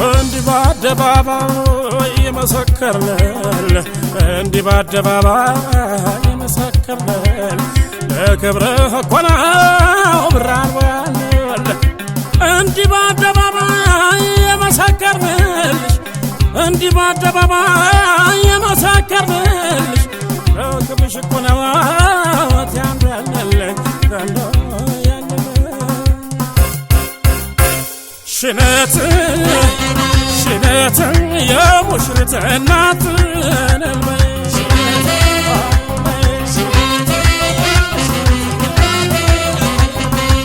እንዲህ በአደባባይ የመሰከርንልህ እንዲህ በአደባባይ የመሰከርንልህ ለክብርህ እኮ ነው ብርሃን ያለህ እንዲህ በአደባባይ የመሰከርንልሽ እንዲህ በአደባባይ የመሰከርንልሽ ለክብርሽ እኮ ነው ያለህ ሽነት የሙሽሪት እናት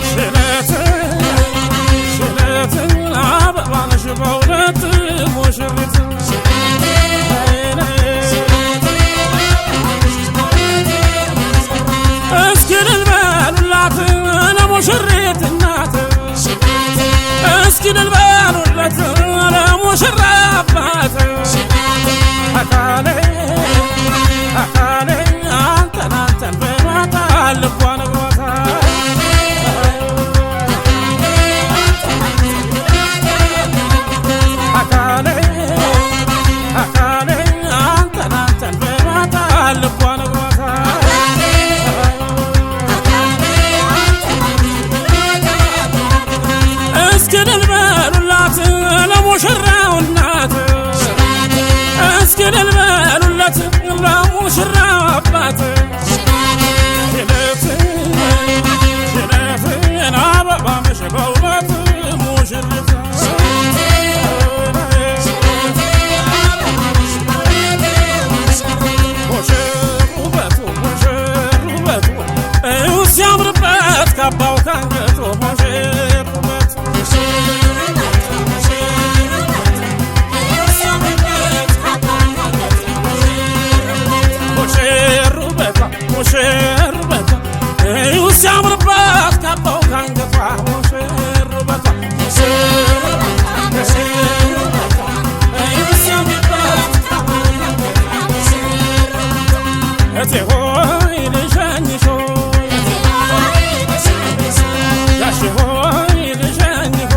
ሽነት አበባ ነሽ በእውነት ሙሽሪት እስኪ እልል በሉላት ለሙሽሪት እናት እስኪ እልል በሉለት ለሙሽራ አባት አካሌ አንተን በማታ ልቧ ነግሯታል አካሌ አንተን በማታ ልቧ ነግሯታል እስኪ እልል በሉላት ለሙሽራው እናት እስኪ እልል በሉለት ለሙሽራው አባት ሽነትን አበባ ነሽ በእውነት ሙሽሪት ሙሽሩበቱ ሲያምርበት ካባው ካንገቱ ሙሽሩበቱ ሙሽሩበቷ ሲያምርበት ካባው ካንገቷ ሙሽሩበቷ እቴ ሆይ ልሸኝሽ ጋሽ ሆይ ልሸኝሽ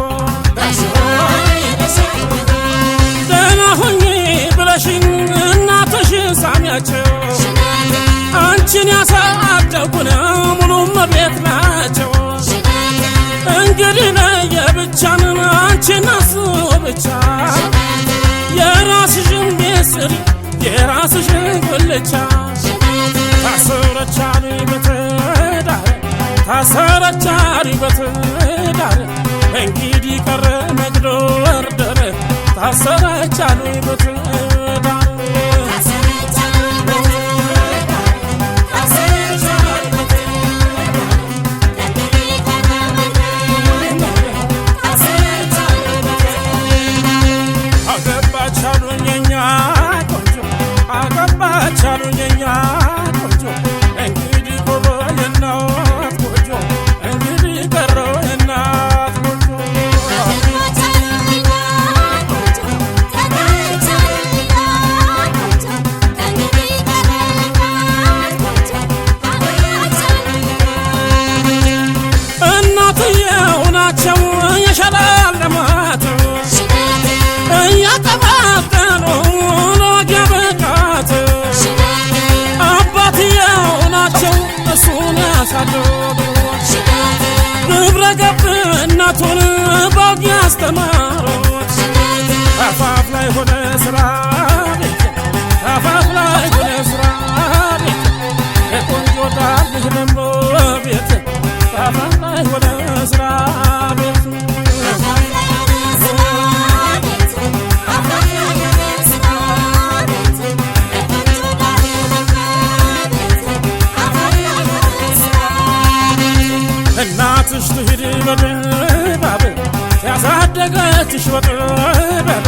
ደህና ሁኚ ብለሽኝ እናትሽን ሳሚያቸው አንቺን ያሳደጉን ሙሉም ቤት ናቸው እንግዲህ ለየብቻን አንቺን እሱ ብቻ የራስሽን ቤት ስሪ የራስሽን ጉልቻ ታሰረቻሪ በትዳር እንግዲህ ቀረ መግደርደር ታሰረቻሪ በትዳር አገባቻሉኝ ቆንጆ እንግዲህ ቆቦ የናት ቆንጆ እንግዲህ ቀረ የናት ቆንጆ እናትየው ናቸው የሸላለማት እያጠባጠኑ አባትየው ናቸው እሱን ያሳደጉ ግብረ ገብነቱን በወግ ያስተማሩት አፋፍ ላይ ሆነ ስራ ቤት አፋፍ ላይ ሆነ ስራ ቤት የቆንጆ ዳር ልጅ ደግሞ ቤት አፋፍ ላይ ሆነ ስራ ቤት እናትሽ ትሂድ በጥበብ ያሳደገችሽ በጥበብ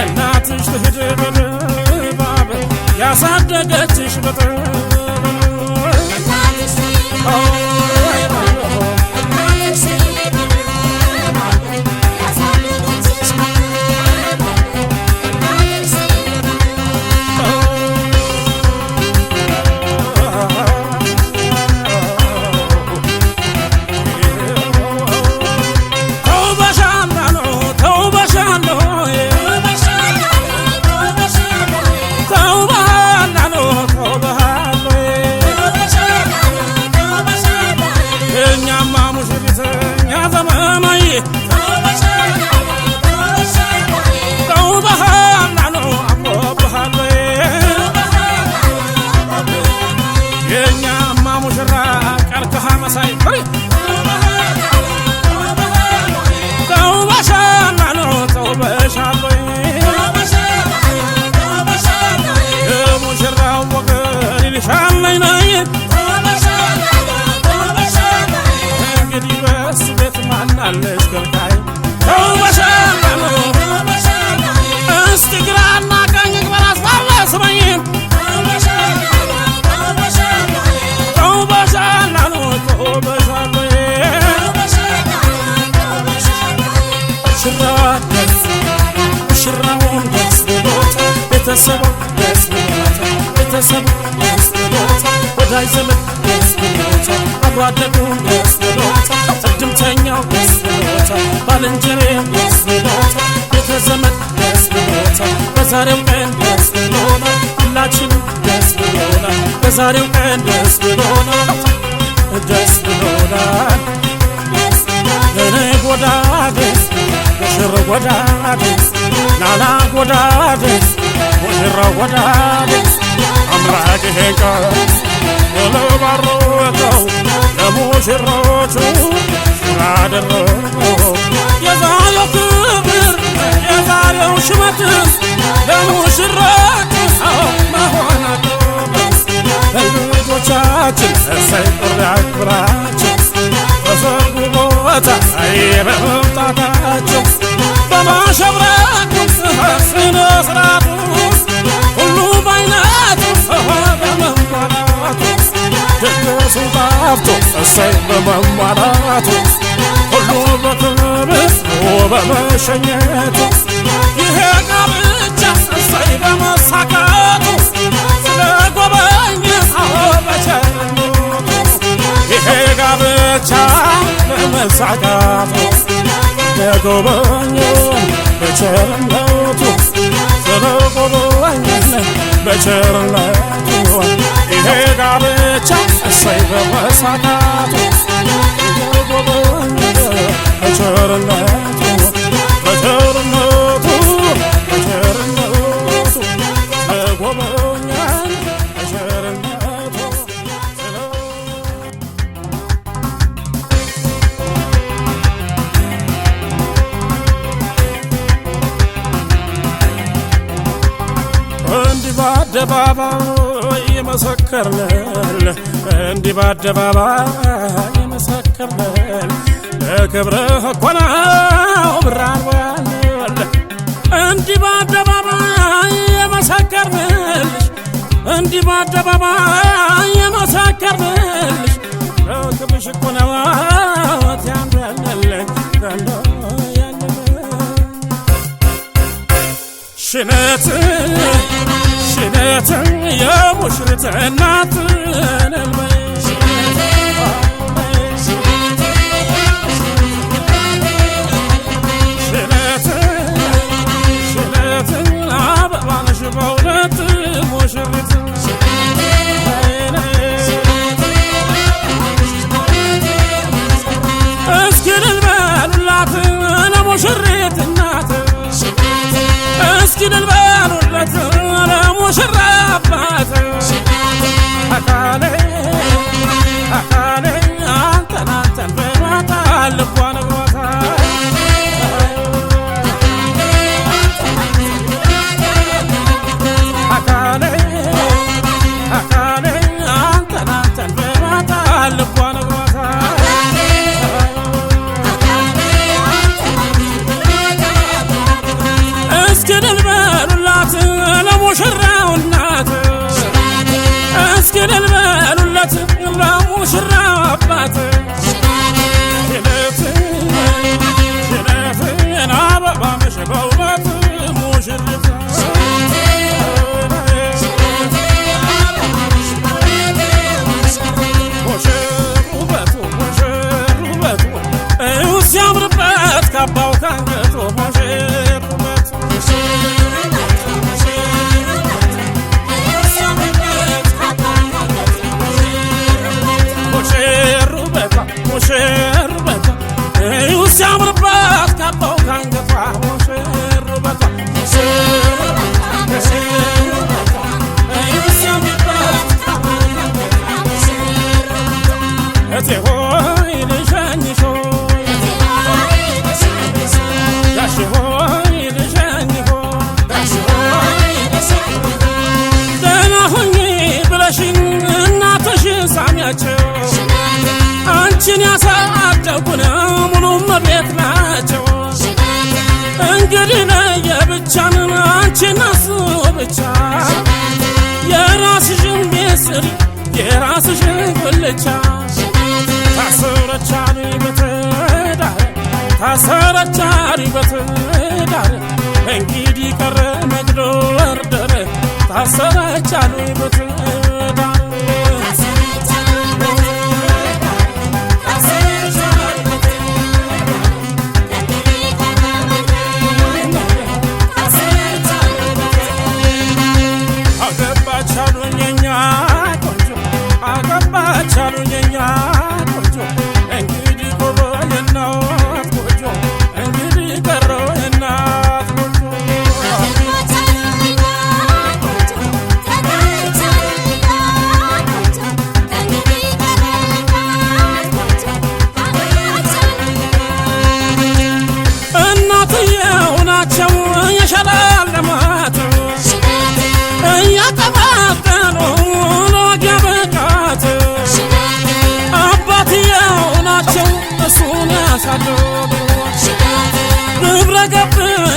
እናትሽ ትሂድ በጥበብ ያሳደገችሽ በጥበብ ተውበሻለሁ ቤተሰቡ ደስ ብሎታል ቤተሰቡ ደስ ብሎታል ወዳጅ ዘመድ ደስ ብሎታል አብሮ አደጉ ደስ ብሎታል እድምተኛው ደስ ብሎታል ባልንጀራው ደስ ብሎታል ቤተዘመድ ደስ ብሎታል በዛሬው ቀን ደስ ብሎናል ሁላችንም ደስ ብሎናል በዛሬው ቀን ደስ ብሎናል ደስ ብሎናል እኔ ጎዳዴስ ሙሽራ ጎዳዴስ ናና ጎዳዴስ ሙሽራ ጎዳዴስ አምላክ ይሄን ቀን ለባሮተው ለሙሽሮቹ ሽራ አደረገው የዛሬው ክብር የዛሬው ሽመት ለሙሽሮቹ መሆን አለበት ለልጆቻችን እሰይ ጥሪ አክብራችን በሰርጉ ቦታ በመምጣታቸው በማሸብረቁ ስነ ስርዓቱ ሁሉ በአይነቱ በመሟላቱ ድግሱ ጣፍቶ እሰይ በመሟላቱ ሁሉ በክብር በመሸኘቱ ይሄ ጋብቻ እሰይ በመሳካቱ ስለጎበኘ በቸርነቱ ይሄ ጋብቻ በመሳካቱ ስለጎበኘን በቸርነቱ ስለጎበኘን በቸርነቱ ይሄ ጋብቻ እሰይ በመሳካቱ ስለጎበኘን በቸርነቱ በቸርነቱ በቸርነቱ ስለጎበኘን በቸርነቱ እንዲህ በአደባባይ የመሰከርንል እንዲህ በአደባባይ የመሰከርንል ለክብርህ እኮ ነው ብርሃን ወያንል እንዲህ በአደባባይ የመሰከርንልሽ እንዲህ በአደባባይ የመሰከርንልሽ ለክብርሽ እኮ ነው ያንደልል ሽነት ሽነት የሙሽሪት እናት ሽነት ሽነት አበባ ነሽ በእውነት ሙሽሪት እስኪ እልል በሉላት ለሙሽሪት እናት እስኪ እልል በሉለት ለሙሽራ አባት አካሌ አካሌ አንተን አንተን በማታ ልቧ ነግሯታ አካሌ አካሌ አንተን አንተን በማታ ልቧ ነግሯታ እስኪ እልል በሉላት ለሙሽራው እናት እስኪ እልል በሉለት ለሙሽራው አባት ሽነት ሽነትን አበባ ነሽ በእውነት ሙሽሪት ሙሽሩበቱ ሙሽሩበቱ ሲያምርበት ካባው ካንገቱ ሙሽሩበቱ ሙሽሩበቷ ሙሽሩበቷ ሲያምርበት ካባው ካንገቷ ሙሽሩበቷ እቴ ሆይ ልሸኝሽ ጋሽ ሆይ ልሸኝሽ ደህና ሁኚ ብለሽኝ እናትሽን ሳሚያቸው አንቺን ያሳደጉን ሙሉ መቤት ናቸው እንግዲህ ለየብቻን አንቺና እሱ ብቻ የራስሽን ቤት ስሪ የራስሽን ጉልቻ ታሰረቻሪ በትዳር ታሰረቻሪ በትዳር እንግዲህ ቀረ መግደርደር አሰረቻሉ በትዳር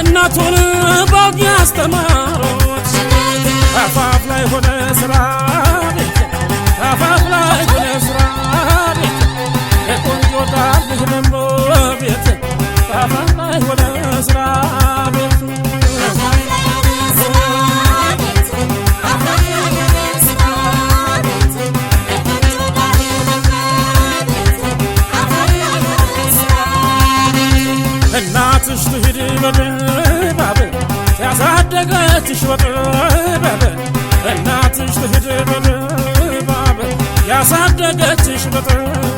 እናቱን ባውቅ ያስተማሩት አፋፍ ላይ ሆነ ስራ ቤት አፋፍ ላይ ሆነ ስራ ቤት የቆንጆ ዳልህ ደሞ ቤት አፋፍ ላይ ሆነ ስራ ቤት እናትሽ ትሂድ በድባብ ያሳደገችሽ በጥበብ እናትሽ ትሂድ በድባብ ያሳደገችሽ በጥበብ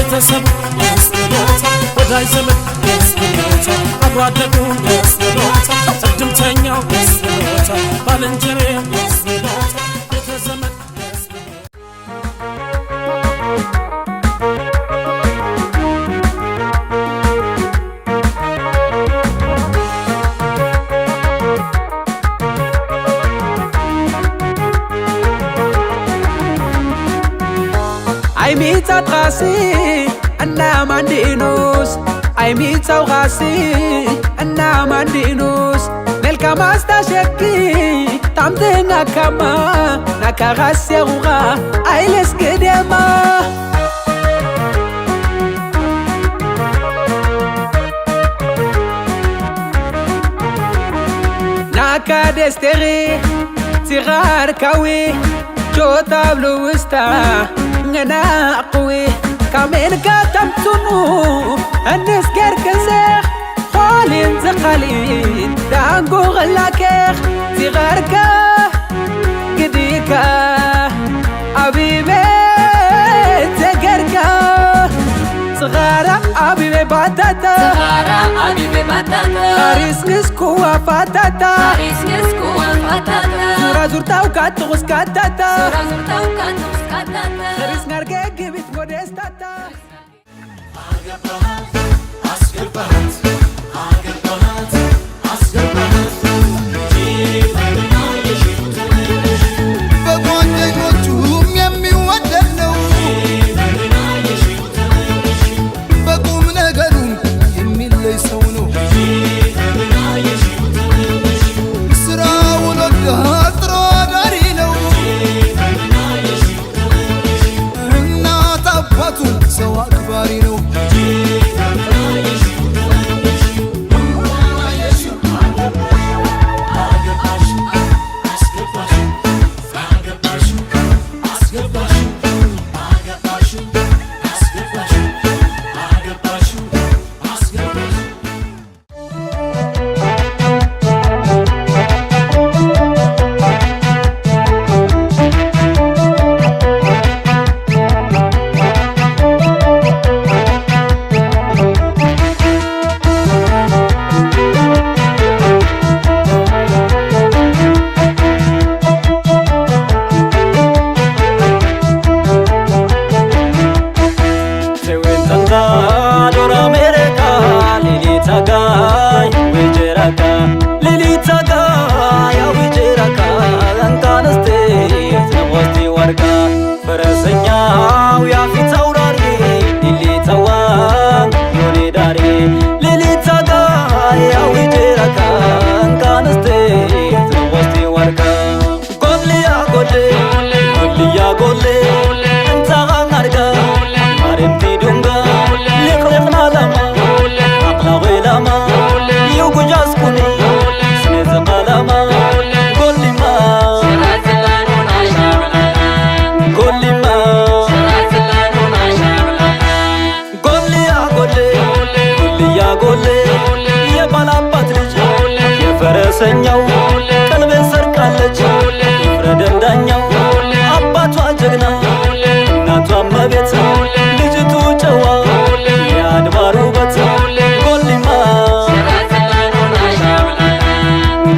ቤተሰብ ደስ ብሎታል ወዳጅ ዘመድ ደስ ብሎታል አብሮ አደጉ ደስ ብሎታል እድምተኛው ደስ ብሎታል ባልንጀራው ደስ ብሎታል ቤተዘመድ ደስ Aimita trasi anna mandinus Aimita trasi anna mandinus Melkama sta shekki tamtenga kama nakarasya ruga ailes gedema Nakadesteri tirar kawi jotablu usta أنا قوي كامين كاتم تنو الناس كركزيخ خالين زقالين دانقو غلاكيخ تغاركا قديكا أبيبي تقركا صغارة أبيبي باتاتا صغارة أبيبي باتاتا خاريس نسكو وفاتاتا خاريس نسكو وفاتاتا زورا زورتا وكاتوغس كاتاتا زورا زورتا وكاتوغس كاتاتا خاريس ناركي كيبت مودستاتا አገባሃት አስገባሃት አገባሃት አስገባሃት በጓደኞቹም የሚወደድ ነው በቁም ነገሩም የሚለይ ሰው ነው ስራውን ወዶ ጥሮ አዳሪ ነው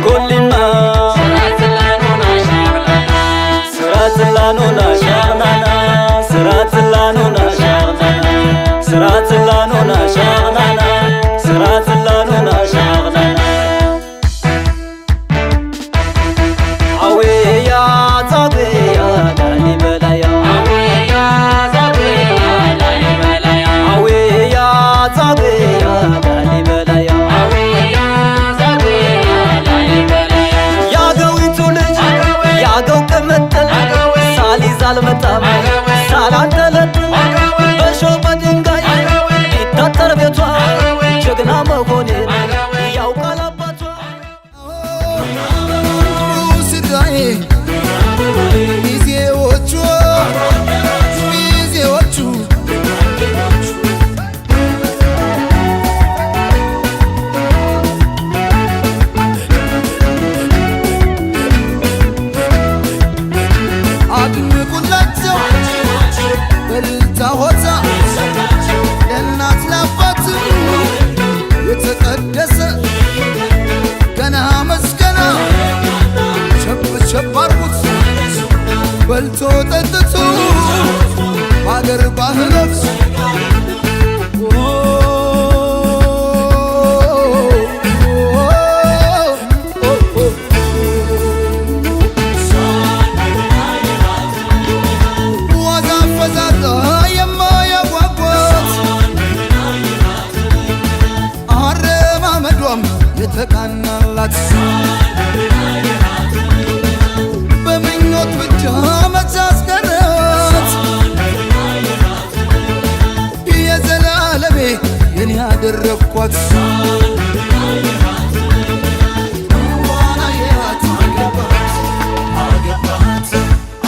كلنا سرات لانونا شغنانا سرات لانونا شغنانا سرات لانونا شغنانا سرات لانونا شغنانا عويا زابيا داني بلايا عويا زابيا داني بلايا عويا زابيا داني بلايا عويا زابيا داني بلايا يا قوي تولج يا قو كمتل سالي زالمتام سالان تلت بشو بدنقاي يتطر بيتوا جغنا مغوني ياو قلبتوا ስራዬ ሚዜዎቹ ሚዜዎቹ አድምቁላቸው በልታ ሆታ ለእናት ለአባት የተቀደሰ ገና መስገና ቸብ ቸብ አርጉት በልቶ ጠጥቶ በአገር ባህሎት ዋዛ ፈዛዛ የማያጓጓት አረማመዷም የተቃናላት በምኞት ብቻ መቻስቀረት የዘላለሜ የኔ ያደረግኳት ዋናየት አገባሃት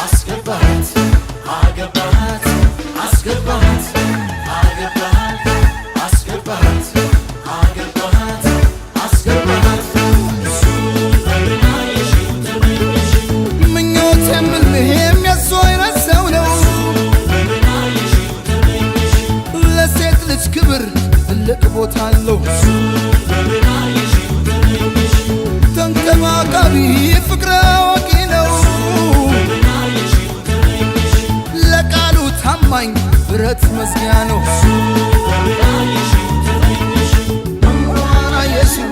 አስገባሃት አገባሃት አስገባሃት አገባሃት አስገባሃት አገባሃት አስገባሃት ምኞት የምልህም የሱ አይነት ሰው ነው ለሴት ልጅ ክብር ትልቅ ቦታ አለው ተንከባካቢ ፍቅረ አዋቂ ነው ለቃሉ ታማኝ ብረት መዝጊያ ነው ዋና የሽም